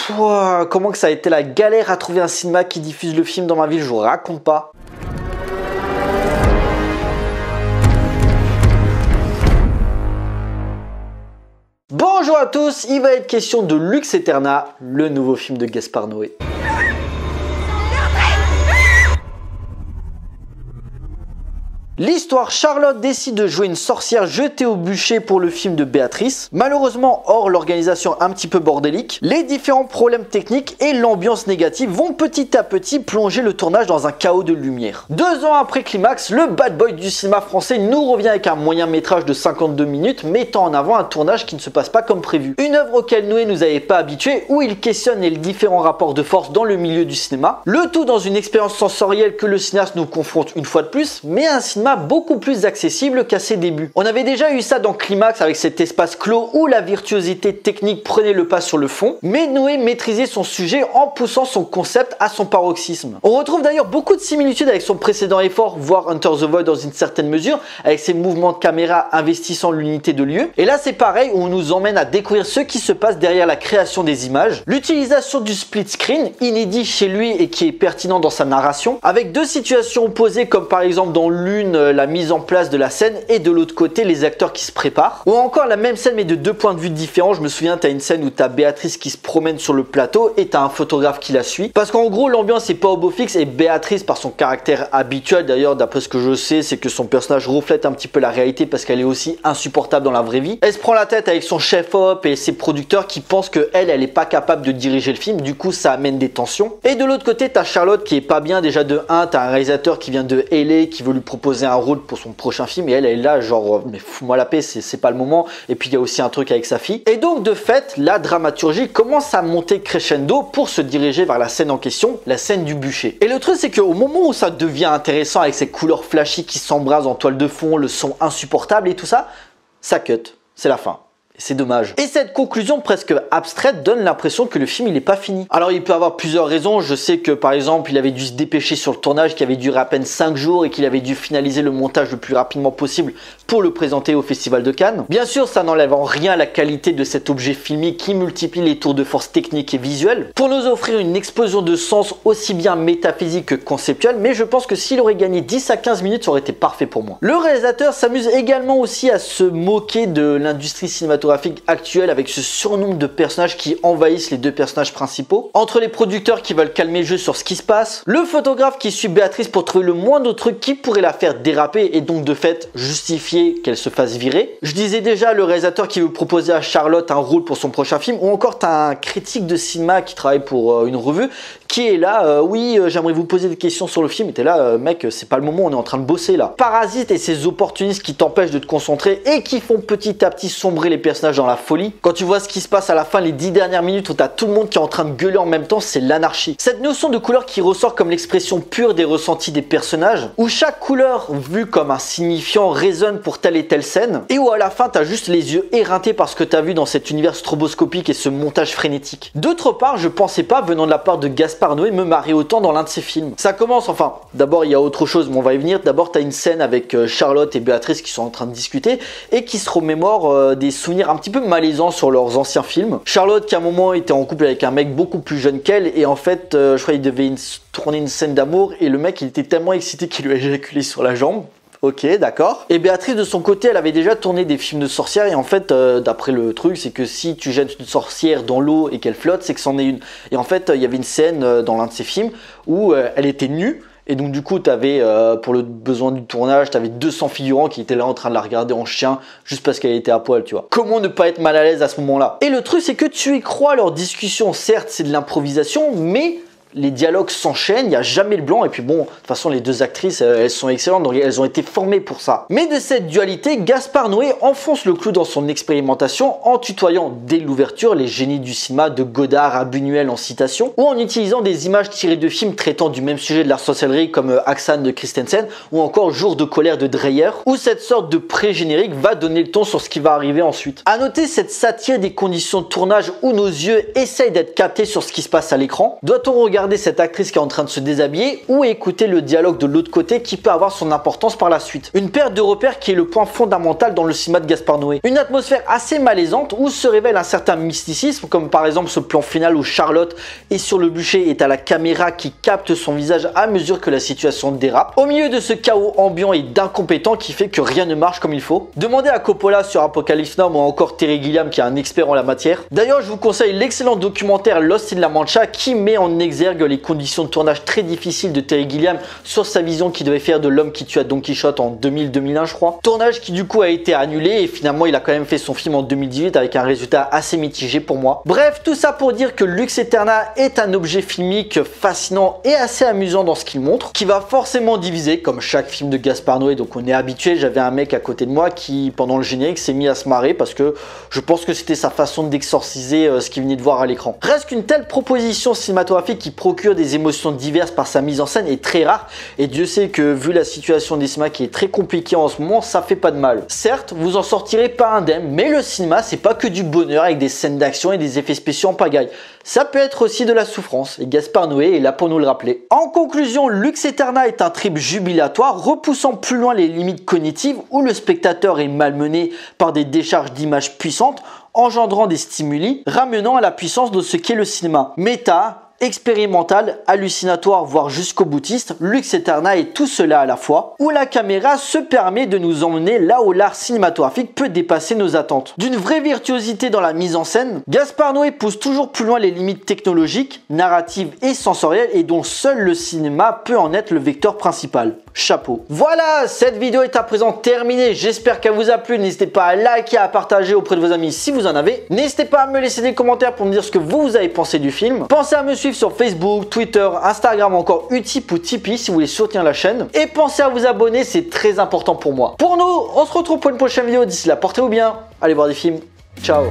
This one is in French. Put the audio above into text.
Pouah, comment que ça a été la galère à trouver un cinéma qui diffuse le film dans ma ville, je vous raconte pas. Bonjour à tous, il va être question de Lux Aeterna, le nouveau film de Gaspard Noé. L'histoire, Charlotte décide de jouer une sorcière jetée au bûcher pour le film de Béatrice. Malheureusement, hors l'organisation un petit peu bordélique, les différents problèmes techniques et l'ambiance négative vont petit à petit plonger le tournage dans un chaos de lumière. 2 ans après Climax, le bad boy du cinéma français nous revient avec un moyen métrage de 52 minutes mettant en avant un tournage qui ne se passe pas comme prévu. Une œuvre auquel Noé nous avait pas habitués, où il questionne les différents rapports de force dans le milieu du cinéma, le tout dans une expérience sensorielle que le cinéaste nous confronte une fois de plus, mais un cinéma beaucoup plus accessible qu'à ses débuts. On avait déjà eu ça dans Climax avec cet espace clos où la virtuosité technique prenait le pas sur le fond, mais Noé maîtrisait son sujet en poussant son concept à son paroxysme. On retrouve d'ailleurs beaucoup de similitudes avec son précédent effort, voire Enter the Void dans une certaine mesure, avec ses mouvements de caméra investissant l'unité de lieu. Et là c'est pareil, où on nous emmène à découvrir ce qui se passe derrière la création des images, l'utilisation du split screen, inédit chez lui et qui est pertinent dans sa narration, avec 2 situations opposées comme par exemple dans l'une la mise en place de la scène et de l'autre côté les acteurs qui se préparent, ou encore la même scène mais de 2 points de vue différents. Je me souviens, t'as une scène où t'as Béatrice qui se promène sur le plateau et t'as un photographe qui la suit, parce qu'en gros l'ambiance est pas au beau fixe et Béatrice, par son caractère habituel d'ailleurs, d'après ce que je sais, c'est que son personnage reflète un petit peu la réalité parce qu'elle est aussi insupportable dans la vraie vie. Elle se prend la tête avec son chef op et ses producteurs qui pensent que elle est pas capable de diriger le film, du coup ça amène des tensions. Et de l'autre côté t'as Charlotte qui est pas bien. Déjà de 1, t'as un réalisateur qui vient de LA qui veut lui proposer un rôle pour son prochain film et elle est là genre mais fous-moi la paix, c'est pas le moment. Et puis il y a aussi un truc avec sa fille, et donc de fait la dramaturgie commence à monter crescendo pour se diriger vers la scène en question, la scène du bûcher. Et le truc c'est qu'au moment où ça devient intéressant avec ces couleurs flashy qui s'embrasent en toile de fond, le son insupportable et tout ça, ça cut, c'est la fin. C'est dommage. Et cette conclusion presque abstraite donne l'impression que le film il n'est pas fini. Alors il peut avoir plusieurs raisons. Je sais que par exemple il avait dû se dépêcher sur le tournage qui avait duré à peine 5 jours et qu'il avait dû finaliser le montage le plus rapidement possible pour le présenter au Festival de Cannes. Bien sûr ça n'enlève en rien la qualité de cet objet filmique qui multiplie les tours de force techniques et visuelles pour nous offrir une explosion de sens aussi bien métaphysique que conceptuelle, mais je pense que s'il aurait gagné 10 à 15 minutes ça aurait été parfait pour moi. Le réalisateur s'amuse également aussi à se moquer de l'industrie cinématographique actuelle avec ce surnombre de personnages qui envahissent les 2 personnages principaux, entre les producteurs qui veulent calmer le jeu sur ce qui se passe, le photographe qui suit Béatrice pour trouver le moindre truc qui pourrait la faire déraper et donc de fait justifier qu'elle se fasse virer. Je disais déjà le réalisateur qui veut proposer à Charlotte un rôle pour son prochain film, ou encore t'as un critique de cinéma qui travaille pour une revue qui est là, oui j'aimerais vous poser des questions sur le film, et t'es là mec c'est pas le moment, on est en train de bosser là. Parasite et ces opportunistes qui t'empêchent de te concentrer et qui font petit à petit sombrer les personnages dans la folie. Quand tu vois ce qui se passe à la fin, les 10 dernières minutes où t'as tout le monde qui est en train de gueuler en même temps, c'est l'anarchie. Cette notion de couleur qui ressort comme l'expression pure des ressentis des personnages, où chaque couleur vue comme un signifiant résonne pour telle et telle scène, et où à la fin t'as juste les yeux éreintés par ce que t'as vu dans cet univers stroboscopique et ce montage frénétique. D'autre part, je pensais pas, venant de la part de Gaspard Noé, me marrer autant dans l'un de ses films. Ça commence, enfin, d'abord il y a autre chose, mais on va y venir. D'abord t'as une scène avec Charlotte et Béatrice qui sont en train de discuter et qui se remémorent des souvenirs un petit peu malaisants sur leurs anciens films. Charlotte qui à un moment était en couple avec un mec beaucoup plus jeune qu'elle et en fait je crois qu'il devait tourner une scène d'amour et le mec il était tellement excité qu'il lui a éjaculé sur la jambe. Ok, d'accord. Et Béatrice de son côté, elle avait déjà tourné des films de sorcières et en fait, d'après le truc, c'est que si tu jettes une sorcière dans l'eau et qu'elle flotte, c'est que c'en est une. Et en fait, il y avait une scène dans l'un de ses films où elle était nue. Et donc du coup, t'avais pour le besoin du tournage, t'avais 200 figurants qui étaient là en train de la regarder en chien juste parce qu'elle était à poil, tu vois. Comment ne pas être mal à l'aise à ce moment-là? Et le truc, c'est que tu y crois, leur discussion, certes, c'est de l'improvisation, mais les dialogues s'enchaînent, il n'y a jamais le blanc. Et puis bon, de toute façon, les 2 actrices, elles sont excellentes, donc elles ont été formées pour ça. Mais de cette dualité, Gaspard Noé enfonce le clou dans son expérimentation en tutoyant dès l'ouverture les génies du cinéma de Godard à Buñuel en citation, ou en utilisant des images tirées de films traitant du même sujet de la sorcellerie comme Axan de Christensen, ou encore Jour de colère de Dreyer, où cette sorte de pré-générique va donner le ton sur ce qui va arriver ensuite. A noter cette satire des conditions de tournage où nos yeux essayent d'être captés sur ce qui se passe à l'écran. Doit-on regarder regarder cette actrice qui est en train de se déshabiller ou écouter le dialogue de l'autre côté qui peut avoir son importance par la suite. Une perte de repères qui est le point fondamental dans le cinéma de Gaspard Noé. Une atmosphère assez malaisante où se révèle un certain mysticisme, comme par exemple ce plan final où Charlotte est sur le bûcher et à la caméra qui capte son visage à mesure que la situation dérape. Au milieu de ce chaos ambiant et d'incompétent qui fait que rien ne marche comme il faut. Demandez à Coppola sur Apocalypse Now ou encore Terry Gilliam qui est un expert en la matière. D'ailleurs, je vous conseille l'excellent documentaire Lost in La Mancha qui met en exergue les conditions de tournage très difficiles de Terry Gilliam sur sa vision qu'il devait faire de L'homme qui tua Don Quichotte en 2000-2001 je crois. Tournage qui du coup a été annulé et finalement il a quand même fait son film en 2018 avec un résultat assez mitigé pour moi. Bref, tout ça pour dire que Lux Aeterna est un objet filmique fascinant et assez amusant dans ce qu'il montre, qui va forcément diviser comme chaque film de Gaspard Noé, donc on est habitué. J'avais un mec à côté de moi qui pendant le générique s'est mis à se marrer parce que je pense que c'était sa façon d'exorciser ce qu'il venait de voir à l'écran. Reste qu'une telle proposition cinématographique qui procure des émotions diverses par sa mise en scène est très rare et Dieu sait que vu la situation des cinémas qui est très compliquée en ce moment, ça fait pas de mal. Certes, vous en sortirez pas indemne, mais le cinéma c'est pas que du bonheur avec des scènes d'action et des effets spéciaux en pagaille. Ça peut être aussi de la souffrance et Gaspard Noé est là pour nous le rappeler. En conclusion, Lux Aeterna est un trip jubilatoire repoussant plus loin les limites cognitives où le spectateur est malmené par des décharges d'images puissantes engendrant des stimuli, ramenant à la puissance de ce qu'est le cinéma. Méta, expérimental, hallucinatoire, voire jusqu'au boutiste, Lux Aeterna est tout cela à la fois, où la caméra se permet de nous emmener là où l'art cinématographique peut dépasser nos attentes. D'une vraie virtuosité dans la mise en scène, Gaspard Noé pousse toujours plus loin les limites technologiques, narratives et sensorielles et dont seul le cinéma peut en être le vecteur principal. Chapeau. Voilà, cette vidéo est à présent terminée. J'espère qu'elle vous a plu. N'hésitez pas à liker, à partager auprès de vos amis si vous en avez. N'hésitez pas à me laisser des commentaires pour me dire ce que vous avez pensé du film. Pensez à me suivre sur Facebook, Twitter, Instagram, encore Utip ou Tipeee si vous voulez soutenir la chaîne. Et pensez à vous abonner, c'est très important pour moi. Pour nous, on se retrouve pour une prochaine vidéo. D'ici là, portez-vous bien. Allez voir des films. Ciao.